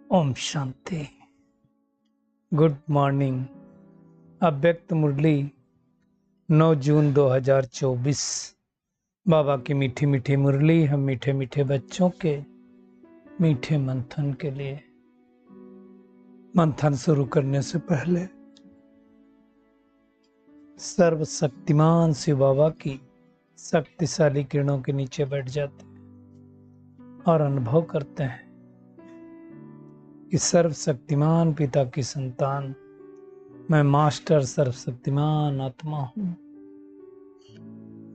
Om Shanti. Good morning. अव्यक्त मुरली 9 जून 2024। बाबा की मीठी मीठी मुरली हम मीठे मीठे बच्चों के मीठे मंथन के लिए। मंथन शुरू करने से पहले सर्वशक्तिमान शिव बाबा की शक्तिशाली किरणों के नीचे बैठ जाते हैं और अनुभव करते हैं कि सर्वशक्तिमान पिता की संतान मैं मास्टर सर्वशक्तिमान आत्मा हूं।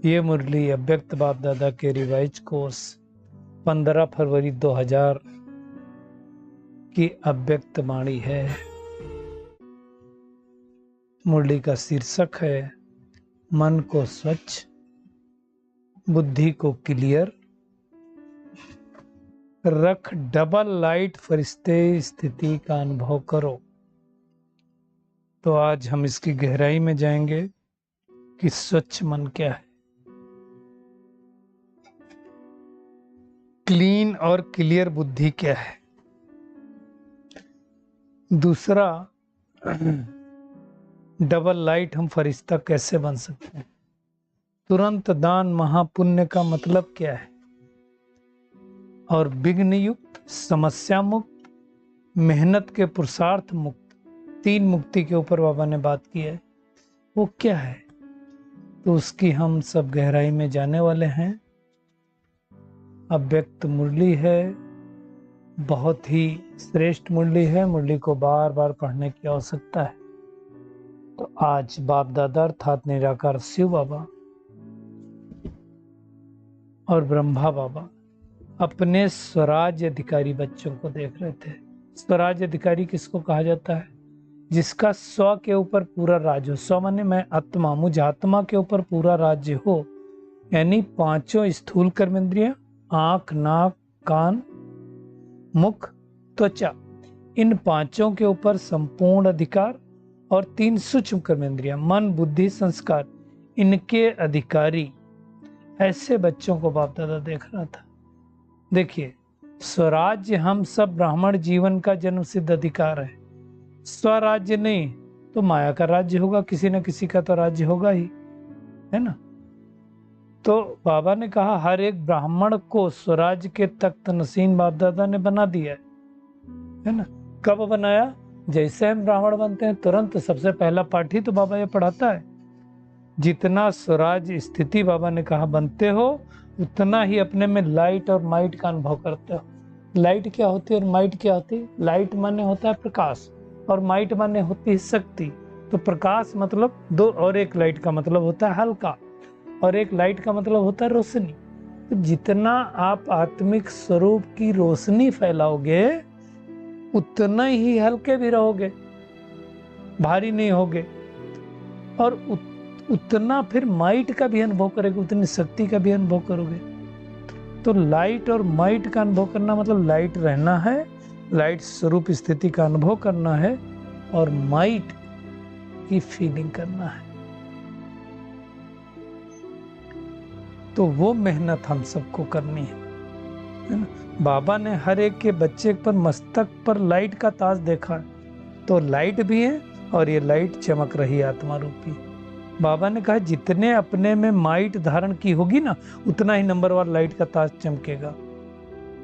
ये मुरली अव्यक्त बाप दादा के रिवाइज कोर्स 15 फरवरी 2000 की अव्यक्त वाणी है। मुरली का शीर्षक है मन को स्वच्छ, बुद्धि को क्लियर रख, डबल लाइट फरिश्ते स्थिति का अनुभव करो। तो आज हम इसकी गहराई में जाएंगे कि स्वच्छ मन क्या है, क्लीन और क्लियर बुद्धि क्या है। दूसरा, डबल लाइट हम फरिश्ता कैसे बन सकते हैं। तुरंत दान महापुण्य का मतलब क्या है। और विघ्न युक्त, समस्या मुक्त, मेहनत के पुरुषार्थ मुक्त, 3 मुक्ति के ऊपर बाबा ने बात की है। वो क्या है, तो उसकी हम सब गहराई में जाने वाले हैं। अव्यक्त मुरली है, बहुत ही श्रेष्ठ मुरली है। मुरली को बार बार पढ़ने की आवश्यकता है। तो आज बाप दादा अर्थात निराकार शिव बाबा और ब्रह्मा बाबा अपने स्वराज्य अधिकारी बच्चों को देख रहे थे। स्वराज्य अधिकारी किसको कहा जाता है? जिसका स्व के ऊपर पूरा राज हो। स्व माने मैं आत्मा, मुझ आत्मा के ऊपर पूरा राज्य हो। यानी 5 स्थूल कर्मेंद्रियां, आंख, नाक, कान, मुख, त्वचा, इन 5 के ऊपर संपूर्ण अधिकार। और 3 सूक्ष्म कर्मेंद्रियां, मन, बुद्धि, संस्कार, इनके अधिकारी। ऐसे बच्चों को बाप दादा देख रहा था। देखिए, स्वराज्य हम सब ब्राह्मण जीवन का जन्म सिद्ध अधिकार है। स्वराज्य नहीं तो माया का राज्य होगा, किसी न किसी का तो राज्य होगा ही, है ना। तो बाबा ने कहा हर एक ब्राह्मण को स्वराज्य के तख्त नसीन बाप दादा ने बना दिया है ना। कब बनाया? जैसे हम ब्राह्मण बनते हैं तुरंत सबसे पहला पाठ ही तो बाबा ये पढ़ाता है। जितना स्वराज्य स्थिति बाबा ने कहा बनते हो, उतना ही अपने में लाइट और माइट का अनुभव करते हो। लाइट क्या होती है और माइट क्या होती है? लाइट माने होता है प्रकाश और माइट माने होती है शक्ति। तो प्रकाश मतलब 2 और 1 लाइट का मतलब होता है हल्का, और 1 लाइट का मतलब होता है रोशनी। तो जितना आप आत्मिक स्वरूप की रोशनी फैलाओगे उतना ही हल्के भी रहोगे, भारी नहीं होगे, और उतना फिर माइट का भी अनुभव करोगे, उतनी शक्ति का भी अनुभव करोगे। तो लाइट और माइट का अनुभव करना मतलब लाइट रहना है, लाइट स्वरूप स्थिति का अनुभव करना है, और माइट की फीलिंग करना है। तो वो मेहनत हम सबको करनी है ना। बाबा ने हर एक के बच्चे पर मस्तक पर लाइट का ताज देखा, तो लाइट भी है और ये लाइट चमक रही आत्मा रूपी। बाबा ने कहा जितने अपने में माइट धारण की होगी ना, उतना ही नंबरवार लाइट का ताज चमकेगा।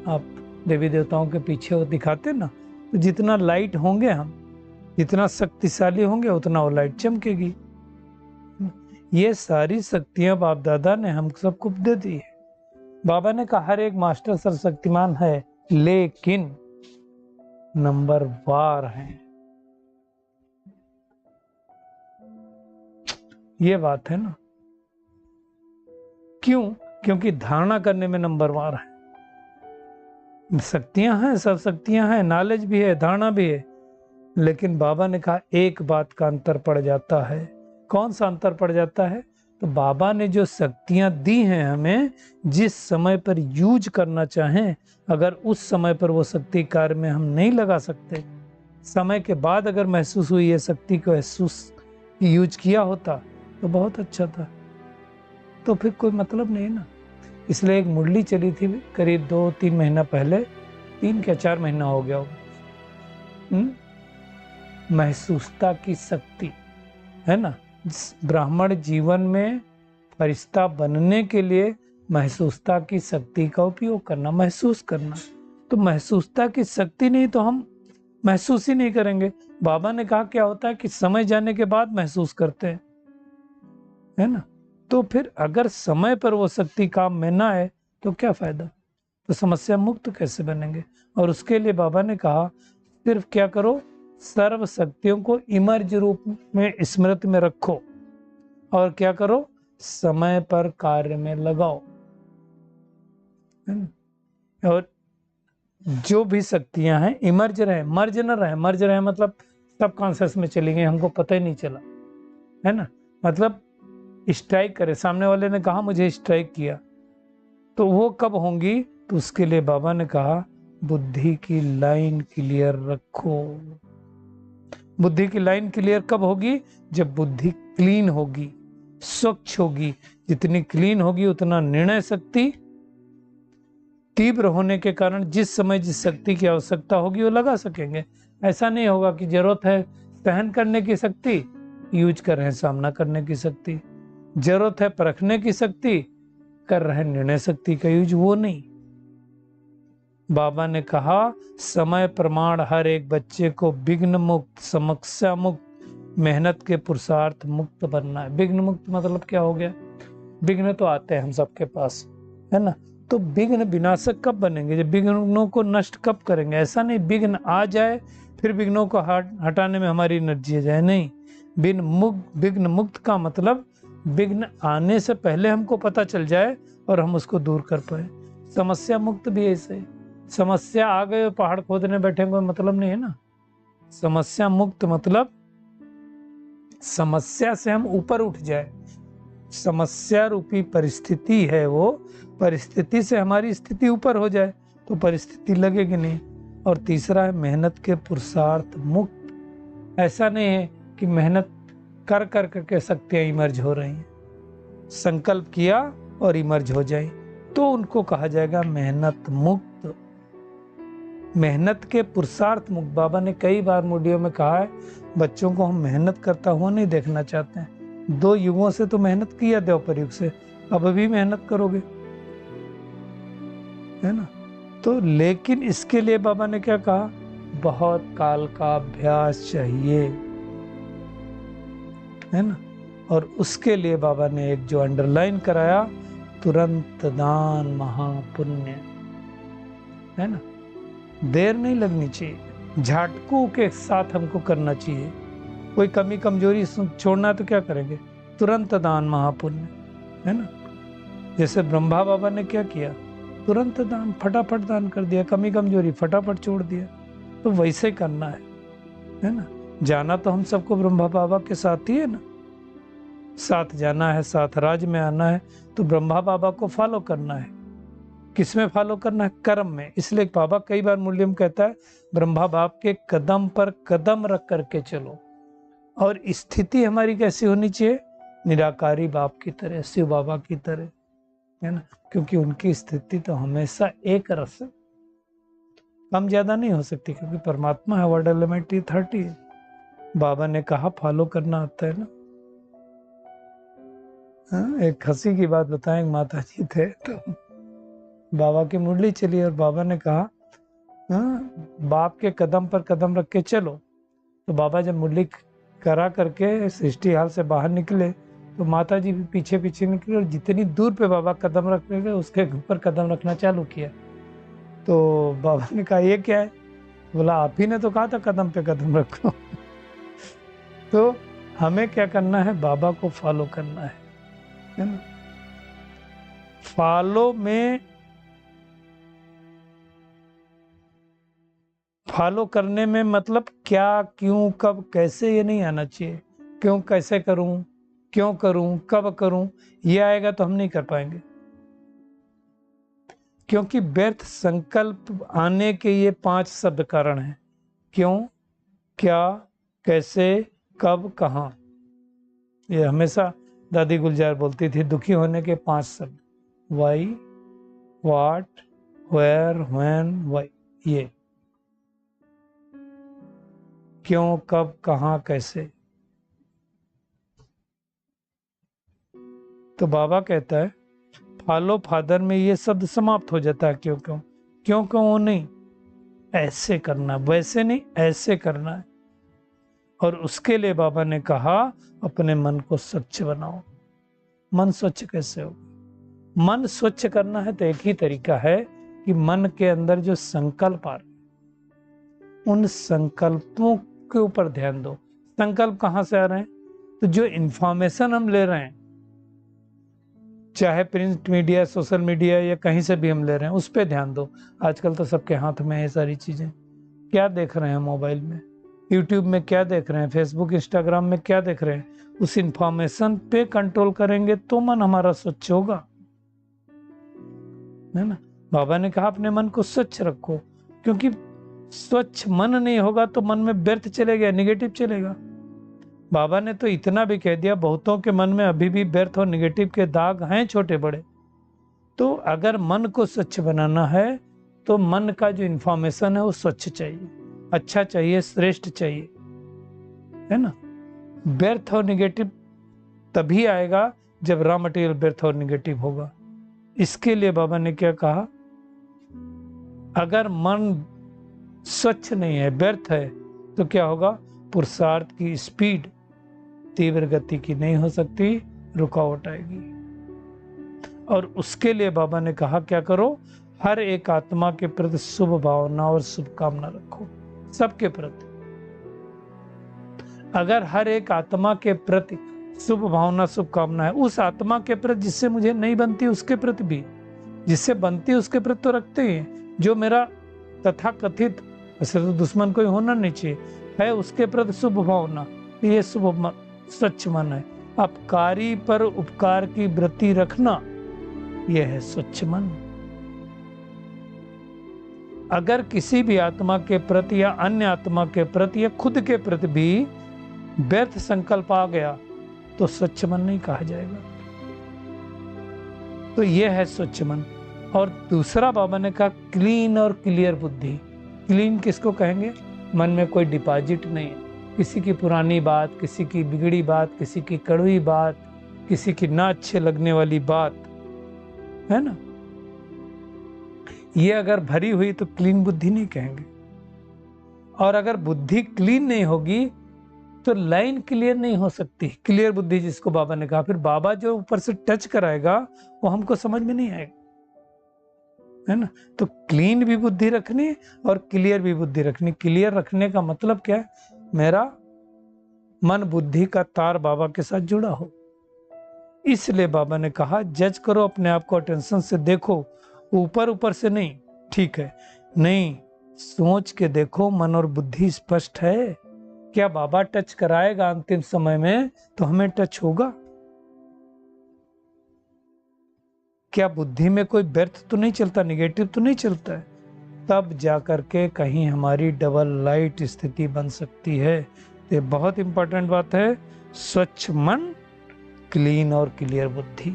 आप देवी देवताओं के पीछे वो दिखाते ना, तो जितना लाइट होंगे हम, जितना शक्तिशाली होंगे, उतना वो लाइट चमकेगी। ये सारी शक्तियां बाप दादा ने हम सबको दे दी है। बाबा ने कहा हर एक मास्टर सर्वशक्तिमान है, लेकिन नंबरवार है। ये बात है ना। क्यों? क्योंकि धारणा करने में नंबरवार है। शक्तियां हैं, सब शक्तियां हैं, नॉलेज भी है, धारणा भी है, लेकिन बाबा ने कहा एक बात का अंतर पड़ जाता है। कौन सा अंतर पड़ जाता है? तो बाबा ने जो शक्तियां दी हैं हमें, जिस समय पर यूज करना चाहें, अगर उस समय पर वो शक्ति कार्य में हम नहीं लगा सकते, समय के बाद अगर महसूस हुई ये शक्ति को महसूस यूज किया होता तो बहुत अच्छा था। तो फिर कोई मतलब नहीं ना। इसलिए एक मुरली चली थी करीब 2-3 महीना पहले, 3 या 4 महीना हो गया होगा, महसूसता की शक्ति है ना। ब्राह्मण जीवन में फरिश्ता बनने के लिए महसूसता की शक्ति का उपयोग करना, महसूस करना। तो महसूसता की शक्ति नहीं तो हम महसूस ही नहीं करेंगे। बाबा ने कहा क्या होता है कि समय जाने के बाद महसूस करते हैं, है ना। तो फिर अगर समय पर वो शक्ति काम में ना आए तो क्या फायदा, तो समस्या मुक्त कैसे बनेंगे। और उसके लिए बाबा ने कहा सिर्फ क्या करो, सर्व शक्तियों को इमर्ज रूप में स्मृति में रखो और क्या करो, समय पर कार्य में लगाओ, है ना। और जो भी शक्तियां हैं इमर्ज रहे, मर्ज न रहे। मर्ज रहे मतलब सब कॉन्शियस में चली गई, हमको पता ही नहीं चला, है ना। मतलब स्ट्राइक करे, सामने वाले ने कहा मुझे स्ट्राइक किया, तो वो कब होंगी, तो उसके लिए बाबा ने कहा बुद्धि की लाइन क्लियर रखो। बुद्धि की लाइन क्लियर कब होगी, जब बुद्धि क्लीन होगी, स्वच्छ होगी। जितनी क्लीन होगी उतना निर्णय शक्ति तीव्र होने के कारण जिस समय जिस शक्ति की आवश्यकता होगी वो लगा सकेंगे। ऐसा नहीं होगा कि जरूरत है सहन करने की शक्ति, यूज कर रहे हैं सामना करने की शक्ति। जरूरत है परखने की शक्ति, कर रहे हैं निर्णय शक्ति का यूज, वो नहीं। बाबा ने कहा समय प्रमाण हर एक बच्चे को विघ्न मुक्त, समस्या मुक्त, मेहनत के पुरुषार्थ मुक्त बनना है। विघ्न मुक्त मतलब क्या हो गया, विघ्न तो आते हैं हम सबके पास, है ना। तो विघ्न विनाशक कब बनेंगे, जब विघ्नों को नष्ट कब करेंगे। ऐसा नहीं विघ्न आ जाए फिर विघ्नों को हटाने में हमारी एनर्जी जाए, नहीं। विघ्न मुक्त का मतलब विघ्न आने से पहले हमको पता चल जाए और हम उसको दूर कर पाए। समस्या मुक्त भी ऐसे, समस्या आ गए पहाड़ खोदने बैठे कोई मतलब नहीं है ना। समस्या मुक्त मतलब समस्या से हम ऊपर उठ जाए। समस्या रूपी परिस्थिति है, वो परिस्थिति से हमारी स्थिति ऊपर हो जाए तो परिस्थिति लगेगी नहीं। और तीसरा है मेहनत के पुरुषार्थ मुक्त। ऐसा नहीं है कि मेहनत कर कर करके शक्तियां इमर्ज हो रही हैं, संकल्प किया और इमर्ज हो जाए तो उनको कहा जाएगा मेहनत मुक्त। मेहनत के पुरुषार्थ मुक्त। बाबा ने कई बार मुडियों में कहा है बच्चों को हम मेहनत करता हुआ नहीं देखना चाहते हैं। 2 युगों से तो मेहनत किया, द्वापर युग से, अब भी मेहनत करोगे, है ना। तो लेकिन इसके लिए बाबा ने क्या कहा, बहुत काल का अभ्यास चाहिए, है ना। और उसके लिए बाबा ने एक जो अंडरलाइन कराया, तुरंत दान महापुण्य, है ना। देर नहीं लगनी चाहिए, झटकों के साथ हमको करना चाहिए। कोई कमी कमजोरी छोड़ना है तो क्या करेंगे, तुरंत दान महापुण्य, है ना। जैसे ब्रह्मा बाबा ने क्या किया, तुरंत दान, फटाफट दान कर दिया, कमी कमजोरी फटाफट छोड़ दिया। तो वैसे करना है ना। जाना तो हम सबको ब्रह्मा बाबा के साथ ही है ना, साथ जाना है, साथ राज में आना है। तो ब्रह्मा बाबा को फॉलो करना है। किसमें फॉलो करना है, कर्म में। इसलिए बाबा कई बार मूल्य में कहता है ब्रह्मा बाप के कदम पर कदम रख करके चलो। और स्थिति हमारी कैसी होनी चाहिए, निराकारी बाप की तरह, शिव बाबा की तरह, है ना। क्योंकि उनकी स्थिति तो हमेशा एक रस, कम ज्यादा नहीं हो सकती, क्योंकि परमात्मा है, वर्ड एलिमेंट 30 है। बाबा ने कहा फॉलो करना आता है ना। हाँ, एक हंसी की बात बताएं, माता जी थे तो बाबा की मुरली चली और बाबा ने कहा हाँ, बाप के कदम पर कदम रख के चलो। तो बाबा जब मुरली करा करके सृष्टि हाल से बाहर निकले तो माता जी भी पीछे पीछे निकले और जितनी दूर पे बाबा कदम रख रहे थे उसके ऊपर कदम रखना चालू किया। तो बाबा ने कहा ये क्या है, बोला आप ही ने तो कहा था कदम पे कदम रखो। तो हमें क्या करना है, बाबा को फॉलो करना है ना। फॉलो करने में मतलब क्या, क्यों, कब, कैसे, ये नहीं आना चाहिए। क्यों, कैसे करूं, क्यों करूं, कब करूं, ये आएगा तो हम नहीं कर पाएंगे। क्योंकि व्यर्थ संकल्प आने के ये 5 शब्द कारण हैं, क्यों, क्या, कैसे, कब, कहां। ये हमेशा दादी गुलजार बोलती थी, दुखी होने के 5 शब्द, why, what, where, when, why. ये क्यों, कब, कहाँ, कैसे। तो बाबा कहता है फॉलो फादर में ये शब्द समाप्त हो जाता है। क्यों क्यों, क्यों क्यों वो नहीं, ऐसे करना, वैसे नहीं, ऐसे करना है। और उसके लिए बाबा ने कहा अपने मन को स्वच्छ बनाओ। मन स्वच्छ कैसे हो? मन स्वच्छ करना है तो एक ही तरीका है कि मन के अंदर जो संकल्प आ रहे, उन संकल्पों के ऊपर ध्यान दो। संकल्प कहां से आ रहे हैं? तो जो इंफॉर्मेशन हम ले रहे हैं, चाहे प्रिंट मीडिया, सोशल मीडिया या कहीं से भी हम ले रहे हैं, उस पर ध्यान दो। आजकल तो सबके हाथ में है सारी चीजें। क्या देख रहे हैं मोबाइल में, यूट्यूब में क्या देख रहे हैं, फेसबुक इंस्टाग्राम में क्या देख रहे हैं, उस इंफॉर्मेशन पे कंट्रोल करेंगे तो मन हमारा स्वच्छ होगा, है ना। बाबा ने कहा अपने मन को स्वच्छ रखो, क्योंकि स्वच्छ मन नहीं होगा तो मन में व्यर्थ चलेगा, नेगेटिव चलेगा। बाबा ने तो इतना भी कह दिया, बहुतों के मन में अभी भी व्यर्थ और नेगेटिव के दाग हैं छोटे बड़े। तो अगर मन को स्वच्छ बनाना है तो मन का जो इंफॉर्मेशन है वो स्वच्छ चाहिए, अच्छा चाहिए, श्रेष्ठ चाहिए, है ना। व्यर्थ और नेगेटिव तभी आएगा जब रॉ मटेरियल व्यर्थ और नेगेटिव होगा। इसके लिए बाबा ने क्या कहा, अगर मन स्वच्छ नहीं है, व्यर्थ है, तो क्या होगा, पुरुषार्थ की स्पीड तीव्र गति की नहीं हो सकती, रुकावट आएगी। और उसके लिए बाबा ने कहा क्या करो, हर एक आत्मा के प्रति शुभ भावना और शुभकामना रखो, सबके प्रति। अगर हर एक आत्मा के प्रति शुभ भावना शुभकामना है, उस आत्मा के प्रति जिससे मुझे नहीं बनती उसके प्रति भी, जिससे बनती उसके प्रति तो रखते हैं। जो मेरा तथा कथित, वैसे तो दुश्मन कोई होना नहीं चाहिए, है उसके प्रति शुभ भावना, ये शुभ स्वच्छ मन है। अपकारी पर उपकार की वृत्ति रखना, यह है स्वच्छ मन। अगर किसी भी आत्मा के प्रति या अन्य आत्मा के प्रति या खुद के प्रति भी व्यर्थ संकल्प आ गया तो स्वच्छ मन नहीं कहा जाएगा। तो यह है स्वच्छ मन। और दूसरा बाबा ने कहा क्लीन और क्लियर बुद्धि। क्लीन किसको कहेंगे? मन में कोई डिपॉजिट नहीं है, किसी की पुरानी बात, किसी की बिगड़ी बात, किसी की कड़वी बात, किसी की ना अच्छे लगने वाली बात, है ना। ये अगर भरी हुई तो क्लीन बुद्धि नहीं कहेंगे। और अगर बुद्धि क्लीन नहीं होगी तो लाइन क्लियर नहीं हो सकती। क्लियर बुद्धि जिसको बाबा ने कहा, फिर बाबा जो ऊपर से टच कराएगा वो हमको समझ में नहीं आएगा, है ना। तो क्लीन भी बुद्धि रखनी और क्लियर भी बुद्धि रखनी। क्लियर रखने का मतलब क्या है, मेरा मन बुद्धि का तार बाबा के साथ जुड़ा हो। इसलिए बाबा ने कहा जज करो अपने आप को, अटेंशन से देखो, ऊपर ऊपर से नहीं, ठीक है, नहीं, सोच के देखो मन और बुद्धि स्पष्ट है। क्या बाबा टच कराएगा अंतिम समय में तो हमें टच होगा? क्या बुद्धि में कोई व्यर्थ तो नहीं चलता, नेगेटिव तो नहीं चलता है? तब जाकर के कहीं हमारी डबल लाइट स्थिति बन सकती है। ये बहुत इंपॉर्टेंट बात है। स्वच्छ मन, क्लीन और क्लियर बुद्धि,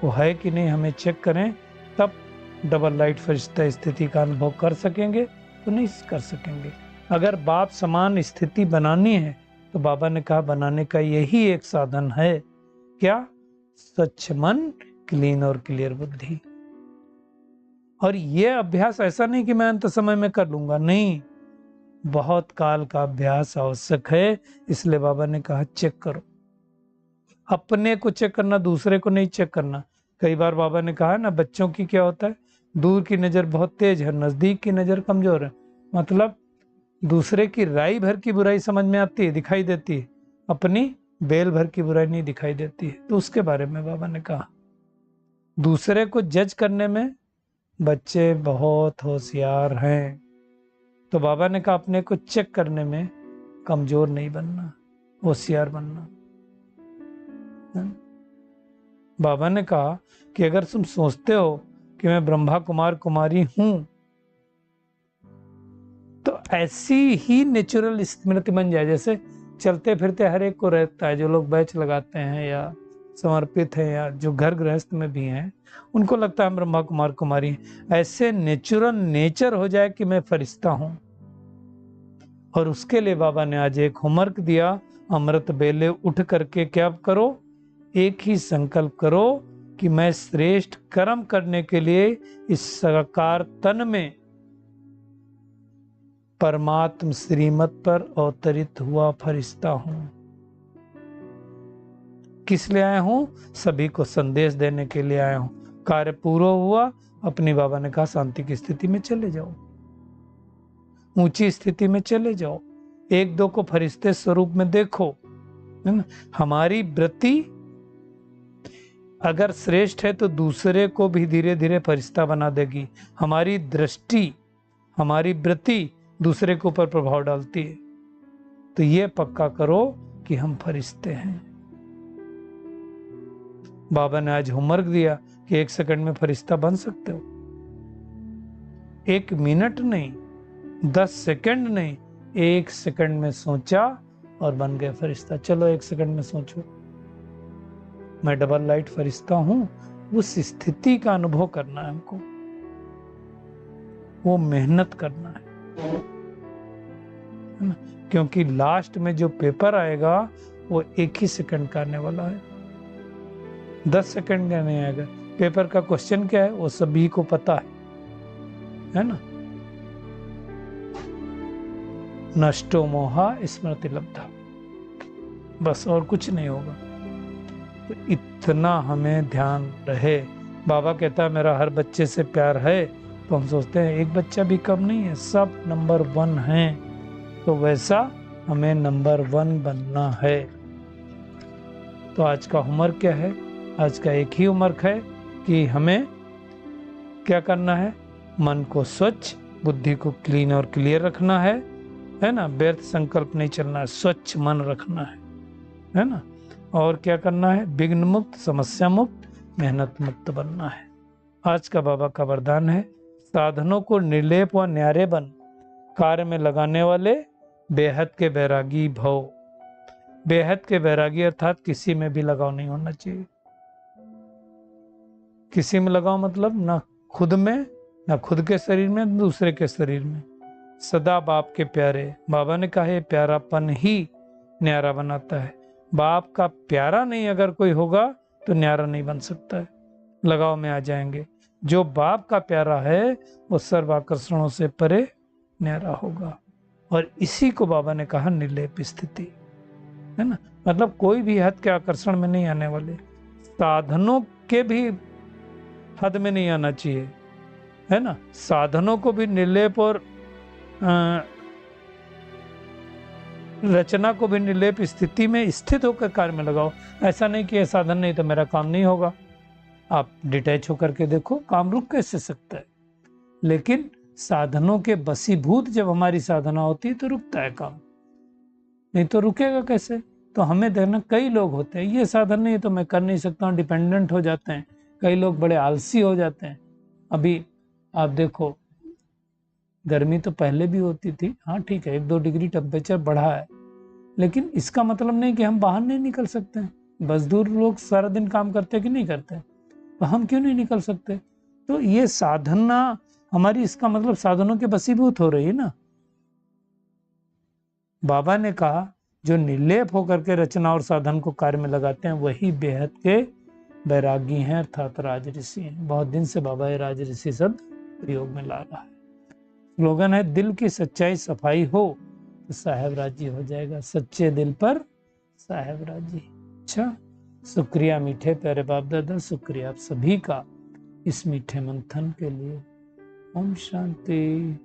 वो है कि नहीं हमें चेक करें, तब डबल लाइट फरिश्ता स्थिति का अनुभव कर सकेंगे, तो नहीं कर सकेंगे। अगर बाप समान स्थिति बनानी है तो बाबा ने कहा बनाने का यही एक साधन है, क्या? स्वच्छ मन, क्लीन और क्लियर बुद्धि। और यह अभ्यास ऐसा नहीं कि मैं अंत समय में कर लूंगा, नहीं, बहुत काल का अभ्यास आवश्यक है। इसलिए बाबा ने कहा चेक करो, अपने को चेक करना, दूसरे को नहीं चेक करना। कई बार बाबा ने कहा ना, बच्चों की क्या होता है, दूर की नजर बहुत तेज है, नजदीक की नजर कमजोर है। मतलब दूसरे की राई भर की बुराई समझ में आती है, दिखाई देती है, अपनी बेल भर की बुराई नहीं दिखाई देती है। तो उसके बारे में बाबा ने कहा दूसरे को जज करने में बच्चे बहुत होशियार हैं। तो बाबा ने कहा अपने को चेक करने में कमजोर नहीं बनना, होशियार बनना। बाबा ने कहा कि अगर तुम सोचते हो कि मैं ब्रह्मा कुमार कुमारी हूं, तो ऐसी ही नेचुरल स्मृति बन जाए, जैसे चलते फिरते हर एक को रहता है। जो लोग बैच लगाते हैं या समर्पित हैं या जो घर गृहस्थ में भी हैं, उनको लगता है ब्रह्मा कुमार कुमारी। ऐसे नेचुरल नेचर हो जाए कि मैं फरिश्ता हूं, और उसके लिए बाबा ने आज एक होमवर्क दिया, अमृत बेले उठ करके क्या करो, एक ही संकल्प करो कि मैं श्रेष्ठ कर्म करने के लिए इस साकार तन में परमात्म श्रीमत पर अवतरित हुआ फरिश्ता हूं। किस लिए आया हूं? सभी को संदेश देने के लिए आया हूं। कार्य पूरा हुआ, अपनी बाबा ने कहा शांति की स्थिति में चले जाओ, ऊंची स्थिति में चले जाओ, एक दो को फरिश्ते स्वरूप में देखो, है ना। हमारी वृत्ति अगर श्रेष्ठ है तो दूसरे को भी धीरे धीरे फरिश्ता बना देगी। हमारी दृष्टि, हमारी वृत्ति दूसरे के ऊपर प्रभाव डालती है। तो ये पक्का करो कि हम फरिश्ते हैं। बाबा ने आज होमवर्क दिया कि 1 सेकंड में फरिश्ता बन सकते हो। 1 मिनट नहीं, 10 सेकंड नहीं, 1 सेकंड में सोचा और बन गए फरिश्ता। चलो 1 सेकंड में सोचो, मैं डबल लाइट फरिश्ता हूं। उस स्थिति का अनुभव करना है हमको, वो मेहनत करना है ना। क्योंकि लास्ट में जो पेपर आएगा वो 1 ही सेकंड का आने वाला है, 10 सेकंड का नहीं आएगा। पेपर का क्वेश्चन क्या है वो सभी को पता है ना। नष्टो मोहा स्मृति लब्धा, बस और कुछ नहीं होगा। तो इतना हमें ध्यान रहे। बाबा कहता है मेरा हर बच्चे से प्यार है, तो हम सोचते हैं एक बच्चा भी कम नहीं है, सब नंबर 1 है। तो वैसा हमें नंबर 1 बनना है। तो आज का होमवर्क क्या है? आज का एक ही होमवर्क है कि हमें क्या करना है, मन को स्वच्छ, बुद्धि को क्लीन और क्लियर रखना है ना। व्यर्थ संकल्प नहीं चलना है, स्वच्छ मन रखना है ना। और क्या करना है, विघ्न मुक्त, समस्या मुक्त, मेहनत मुक्त बनना है। आज का बाबा का वरदान है, साधनों को निर्लेप व न्यारे बन, कार्य में लगाने वाले बेहद के बैरागी भव। बेहद के बैरागी अर्थात किसी में भी लगाव नहीं होना चाहिए। किसी में लगाव मतलब ना खुद में, ना खुद के शरीर में, ना दूसरे के शरीर में। सदा बाप के प्यारे। बाबा ने कहा प्यारापन ही न्यारा बनाता है। बाप का प्यारा नहीं अगर कोई होगा तो न्यारा नहीं बन सकता है, लगाव में आ जाएंगे। जो बाप का प्यारा है वो सर्व आकर्षणों से परे न्यारा होगा। और इसी को बाबा ने कहा निर्लेप स्थिति, है ना। मतलब कोई भी हद के आकर्षण में नहीं आने वाले, साधनों के भी हद में नहीं आना चाहिए, है ना। साधनों को भी निर्लेप और रचना को भी निर्लेप स्थिति में स्थित होकर कार्य में लगाओ। ऐसा नहीं कि ये साधन नहीं तो मेरा काम नहीं होगा। आप डिटैच होकर के देखो, काम रुक कैसे सकता है। लेकिन साधनों के बसीभूत जब हमारी साधना होती है तो रुकता है काम, नहीं तो रुकेगा कैसे। तो हमें देखना, कई लोग होते हैं ये साधन नहीं तो मैं कर नहीं सकता हूँ, डिपेंडेंट हो जाते हैं। कई लोग बड़े आलसी हो जाते हैं। अभी आप देखो, गर्मी तो पहले भी होती थी, हाँ ठीक है 1-2 डिग्री टेम्परेचर बढ़ा है, लेकिन इसका मतलब नहीं कि हम बाहर नहीं निकल सकते हैं। मजदूर लोग सारा दिन काम करते कि नहीं करते, तो हम क्यों नहीं निकल सकते। तो ये साधना हमारी, इसका मतलब साधनों के बसीभूत हो रही है ना। बाबा ने कहा जो निर्लेप होकर के रचना और साधन को कार्य में लगाते हैं वही बेहद के बैरागी हैं, अर्थात राजऋषि हैं। बहुत दिन से बाबा ये राजऋषि शब्द प्रयोग में ला रहा है। स्लोगन है, दिल की सच्चाई सफाई हो तो साहेब राजी हो जाएगा, सच्चे दिल पर साहेब राजी। अच्छा, शुक्रिया मीठे प्यारे बाप दादा, शुक्रिया आप सभी का इस मीठे मंथन के लिए। ओम शांति।